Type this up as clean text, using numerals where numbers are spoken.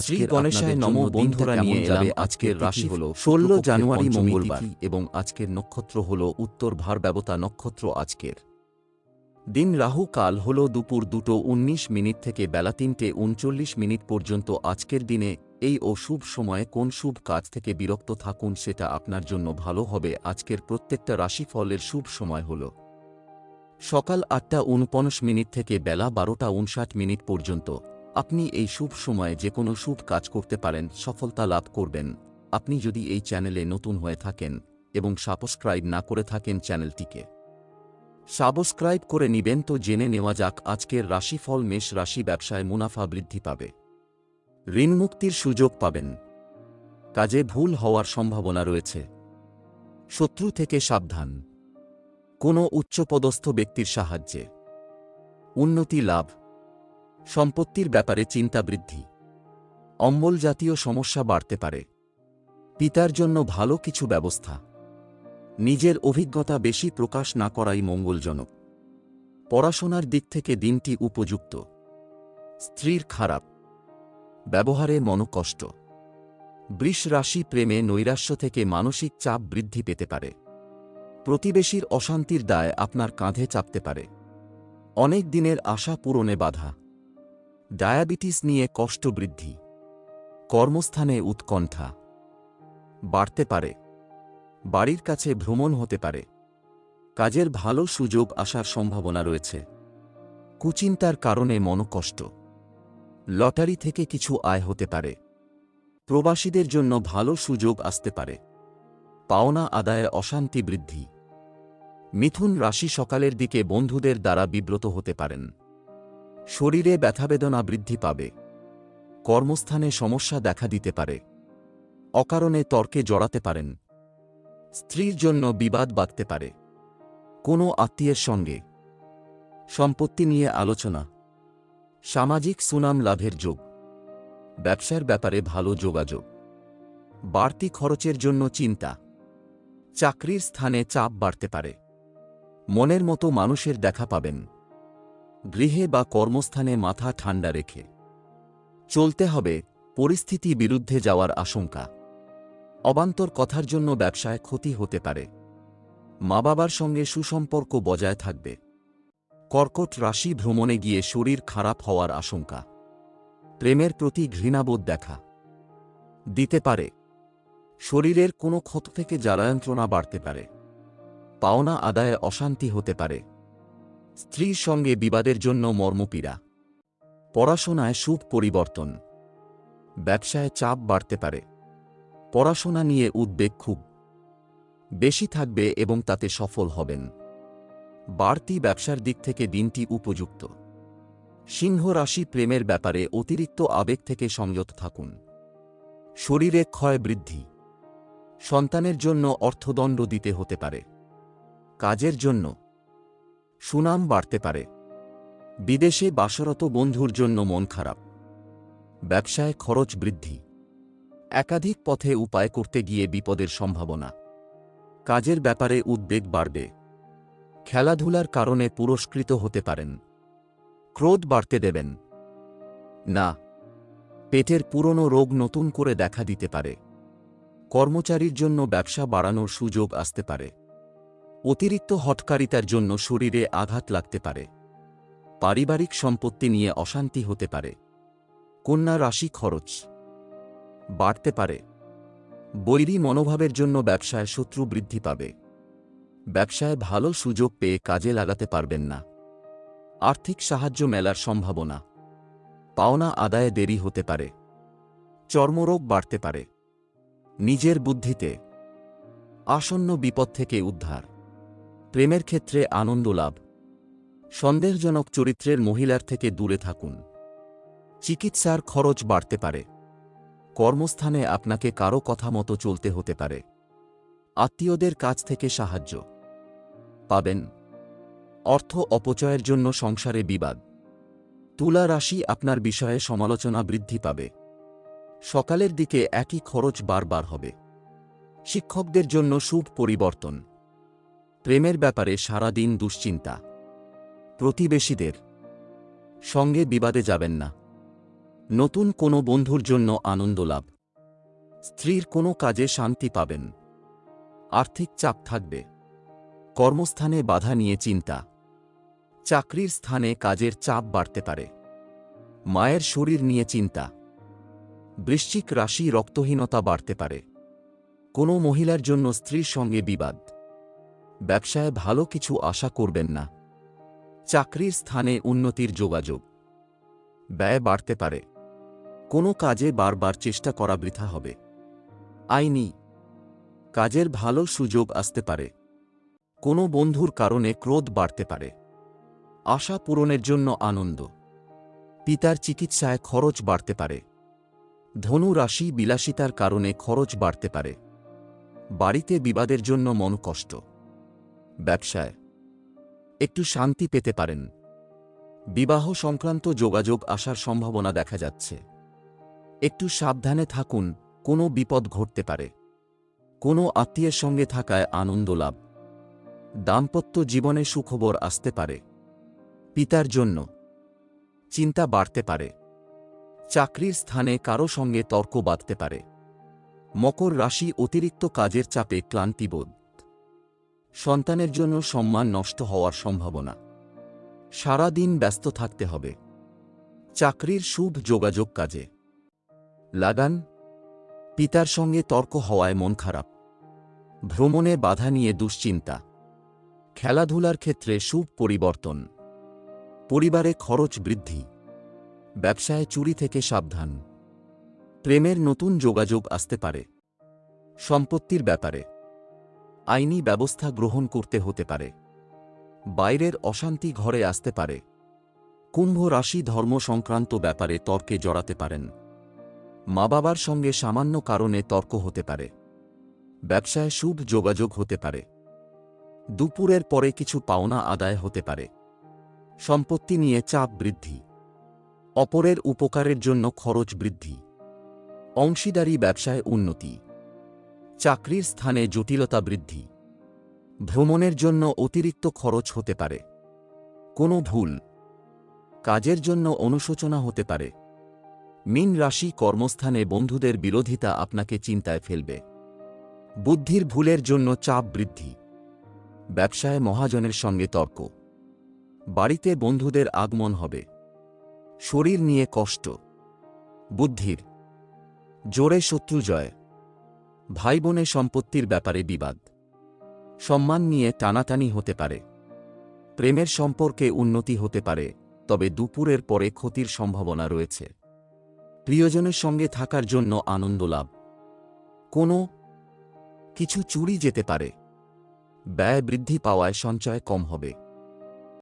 শ্রী গণেশায় নমো বন্ধুরা নিয়ে এলাম আজকের রাশি হল 16 জানুয়ারি মঙ্গলবার এবং আজকের নক্ষত্র হল উত্তর ভার্গবতা নক্ষত্র। আজকের দিন রাহু কাল হল দুপুর 2:19 থেকে বেলা 3:39 পর্যন্ত। আজকের দিনে এই শুভ সময়ে কোন শুভ কাজ থেকে বিরক্ত থাকুন, সেটা আপনার জন্য ভালো হবে। আজকের প্রত্যেকটা রাশিফলের শুভ সময় হল সকাল 8:49 থেকে বেলা 12:59 পর্যন্ত। আপনি এই শুভ সময়ে যে কোনো শুভ কাজ করতে পারেন, সফলতা লাভ করবেন। আপনি যদি এই চ্যানেলে নতুন হয়ে থাকেন এবং সাবস্ক্রাইব না করে থাকেন, চ্যানেলটিকে সাবস্ক্রাইব করে নিবেন। তো জেনে নেওয়া যাক আজকের রাশিফল। মেষ রাশি, ব্যবসায় মুনাফা বৃদ্ধি পাবে, ঋণ মুক্তির সুযোগ পাবেন, কাজে ভুল হওয়ার সম্ভাবনা রয়েছে, শত্রু থেকে সাবধান, কোনো উচ্চপদস্থ ব্যক্তির সাহায্যে উন্নতি লাভ, সম্পত্তির ব্যাপারে চিন্তা বৃদ্ধি, অম্বল জাতীয় সমস্যা বাড়তে পারে, পিতার জন্য ভালো কিছু ব্যবস্থা, নিজের অভিজ্ঞতা বেশি প্রকাশ না করাই মঙ্গলজনক, পড়াশোনার দিক থেকে দিনটি উপযুক্ত, স্ত্রীর খারাপ ব্যবহারে মনোকষ্ট, বৃষ রাশি, প্রেমে নৈরাশ্য থেকে মানসিক চাপ বৃদ্ধি পেতে পারে, প্রতিবেশীর অশান্তির দায় আপনার কাঁধে চাপতে পারে, অনেক দিনের আশা পূরণে বাধা, ডায়াবেটিস নিয়ে কষ্ট বৃদ্ধি, কর্মস্থানে উৎকণ্ঠা বাড়তে পারে, বাড়ির কাছে ভ্রমণ হতে পারে, কাজের ভালো সুযোগ আসার সম্ভাবনা রয়েছে, কুচিন্তার কারণে মনোকষ্ট, লটারি থেকে কিছু আয় হতে পারে, প্রবাসীদের জন্য ভালো সুযোগ আসতে পারে, পাওনা আদায়ে অশান্তি বৃদ্ধি। মিথুন রাশি, সকালের দিকে বন্ধুদের দ্বারা বিব্রত হতে পারেন, শরীরে ব্যথাবেদনা বৃদ্ধি পাবে, কর্মস্থানে সমস্যা দেখা দিতে পারে, অকারণে তর্কে জড়াতে পারেন, স্ত্রীর জন্য বিবাদ বাঁধতে পারে, কোনো আত্মীয়ের সঙ্গে সম্পত্তি নিয়ে আলোচনা, সামাজিক সুনাম লাভের যোগ, ব্যবসার ব্যাপারে ভালো যোগাযোগ, বাড়তি খরচের জন্য চিন্তা, চাকরির স্থানে চাপ বাড়তে পারে, মনের মতো মানুষের দেখা পাবেন, গৃহে বা কর্মস্থানে মাথা ঠান্ডা রেখে চলতে হবে, পরিস্থিতি বিরুদ্ধে যাওয়ার আশঙ্কা, অবান্তর কথার জন্য ব্যবসায় ক্ষতি হতে পারে, মা বাবার সঙ্গে সুসম্পর্ক বজায় থাকবে। কর্কট রাশি, ভ্রমণে গিয়ে শরীর খারাপ হওয়ার আশঙ্কা, প্রেমের প্রতি ঘৃণাবোধ দেখা দিতে পারে, শরীরের কোনো ক্ষত থেকে জ্বালাযন্ত্রণা বাড়তে পারে, পাওনা আদায়ে অশান্তি হতে পারে, স্ত্রীর সঙ্গে বিবাদের জন্য মর্মপীড়া, পড়াশোনায় শুভ পরিবর্তন, ব্যবসায় চাপ বাড়তে পারে, পড়াশোনা নিয়ে উদ্বেগ খুব বেশি থাকবে এবং তাতে সফল হবেন, বাড়তি ব্যবসার দিক থেকে দিনটি উপযুক্ত। সিংহ রাশি, প্রেমের ব্যাপারে অতিরিক্ত আবেগ থেকে সংযত থাকুন, শরীরে ক্ষয় বৃদ্ধি, সন্তানের জন্য অর্থদণ্ড দিতে হতে পারে, কাজের জন্য সুনাম বাড়তে পারে, বিদেশে বাসরত বন্ধুর জন্য মন খারাপ, ব্যবসায় খরচ বৃদ্ধি, একাধিক পথে উপায় করতে গিয়ে বিপদের সম্ভাবনা, কাজের ব্যাপারে উদ্বেগ বাড়বে, খেলাধুলার কারণে পুরস্কৃত হতে পারেন, ক্রোধ বাড়তে দেবেন না, পেটের পুরনো রোগ নতুন করে দেখা দিতে পারে, কর্মচারীর জন্য ব্যবসা বাড়ানোর সুযোগ আসতে পারে, অতিরিক্ত হঠকারিতার জন্য শরীরে আঘাত লাগতে পারে, পারিবারিক সম্পত্তি নিয়ে অশান্তি হতে পারে, কন্যা রাশি, খরচ বাড়তে পারে, বৈরী মনোভাবের জন্য ব্যবসায় শত্রু বৃদ্ধি পাবে, ব্যবসায় ভালো সুযোগ পেয়ে কাজে লাগাতে পারবেন না, আর্থিক সাহায্য মেলার সম্ভাবনা, পাওনা আদায়ে দেরি হতে পারে, চর্মরোগ বাড়তে পারে, নিজের বুদ্ধিতে আসন্ন বিপদ থেকে উদ্ধার, প্রেমের ক্ষেত্রে আনন্দ লাভ, সন্দেহজনক চরিত্রের মহিলার থেকে দূরে থাকুন, চিকিৎসার খরচ বাড়তে পারে, কর্মস্থানে আপনাকে কারো কথা মতো চলতে হতে পারে, আত্মীয়দের কাছ থেকে সাহায্য পাবেন, অর্থ অপচয়ের জন্য সংসারে বিবাদ। তুলা রাশি, আপনার বিষয়ে সমালোচনা বৃদ্ধি পাবে, সকালের দিকে একই খরচ বারবার হবে, শিক্ষকদের জন্য শুভ পরিবর্তন, প্রেমের ব্যাপারে সারা দিন দুশ্চিন্তা, প্রতিবেশীদের সঙ্গে বিবাদে যাবেন না, নতুন কোনো বন্ধুর জন্য আনন্দ লাভ। স্ত্রীর কোনো কাজে শান্তি পাবেন। আর্থিক চাপ থাকবে। কর্মস্থানে বাধা নিয়ে চিন্তা। চাকরির স্থানে কাজের চাপ বাড়তে পারে। মায়ের শরীর নিয়ে চিন্তা। বৃশ্চিক রাশি রক্তহীনতা বাড়তে পারে। কোনো মহিলার জন্য স্ত্রীর সঙ্গে বিবাদ। ব্যবসায় ভালো কিছু আশা করবেন না। চাকরির স্থানে উন্নতির যোগাযোগ। ব্যয় বাড়তে পারে। কোনো কাজে বারবার চেষ্টা করা বৃথা হবে। আইনি কাজের ভালো সুযোগ আসতে পারে। কোনো বন্ধুর কারণে ক্রোধ বাড়তে পারে। আশা পূরণের জন্য আনন্দ। পিতার চিকিৎসায় খরচ বাড়তে পারে। ধনু রাশি বিলাসিতার কারণে খরচ বাড়তে পারে। বাড়িতে বিবাদের জন্য মনকষ্ট। ব্যবসায় একটু শান্তি পেতে পারেন। বিবাহ সংক্রান্ত যোগাযোগ আসার সম্ভাবনা দেখা যাচ্ছে। একটু সাবধানে থাকুন, কোনো বিপদ ঘটতে পারে। কোনো আত্মীয়ের সঙ্গে থাকায় আনন্দ লাভ। দাম্পত্য জীবনে সুখবর আসতে পারে। পিতার জন্য চিন্তা বাড়তে পারে। চাকরির স্থানে কারো সঙ্গে তর্ক বাঁধতে পারে। মকর রাশি অতিরিক্ত কাজের চাপে ক্লান্তিবোধ। সন্তানের জন্য সম্মান নষ্ট হওয়ার সম্ভাবনা। সারা দিন ব্যস্ত থাকতে হবে। চাকরির শুভ যোগাযোগ কাজে লাগান। পিতার সঙ্গে তর্ক হওয়ায় মন খারাপ। ভ্রমণে বাধা নিয়ে দুশ্চিন্তা। খেলাধুলার ক্ষেত্রে শুভ পরিবর্তন। পরিবারে খরচ বৃদ্ধি। ব্যবসায় চুরি থেকে সাবধান। প্রেমের নতুন যোগাযোগ আসতে পারে। সম্পত্তির ব্যাপারে আইনি ব্যবস্থা গ্রহণ করতে হতে পারে। বাইরের অশান্তি ঘরে আসতে পারে। কুম্ভ রাশি ধর্ম সংক্রান্ত ব্যাপারে তর্কে জড়াতে পারেন। মা বাবার সঙ্গে সামান্য কারণে তর্ক হতে পারে। ব্যবসায় শুভ যোগাযোগ হতে পারে। দুপুরের পরে কিছু পাওনা আদায় হতে পারে। সম্পত্তি নিয়ে চাপ বৃদ্ধি। অপরের উপকারের জন্য খরচ বৃদ্ধি। অংশীদারি ব্যবসায় উন্নতি। চাকরির স্থানে জটিলতা বৃদ্ধি। ভ্রমণের জন্য অতিরিক্ত খরচ হতে পারে। কোনো ভুল কাজের জন্য অনুশোচনা হতে পারে। মীন রাশি কর্মস্থানে বন্ধুদের বিরোধিতা আপনাকে চিন্তায় ফেলবে। বুদ্ধির ভুলের জন্য চাপ বৃদ্ধি। ব্যবসায় মহাজনের সঙ্গে তর্ক। বাড়িতে বন্ধুদের আগমন হবে। শরীর নিয়ে কষ্ট। বুদ্ধির জোরে শত্রু জয়। ভাই বোনে সম্পত্তির ব্যাপারে বিবাদ। সম্মান নিয়ে টানাটানি হতে পারে। প্রেমের সম্পর্কে উন্নতি হতে পারে, তবে দুপুরের পরে ক্ষতির সম্ভাবনা রয়েছে। প্রিয়জনের সঙ্গে থাকার জন্য আনন্দ লাভ। কোনো কিছু চুরি যেতে পারে। ব্যয় বৃদ্ধি পাওয়ায় সঞ্চয় কম হবে।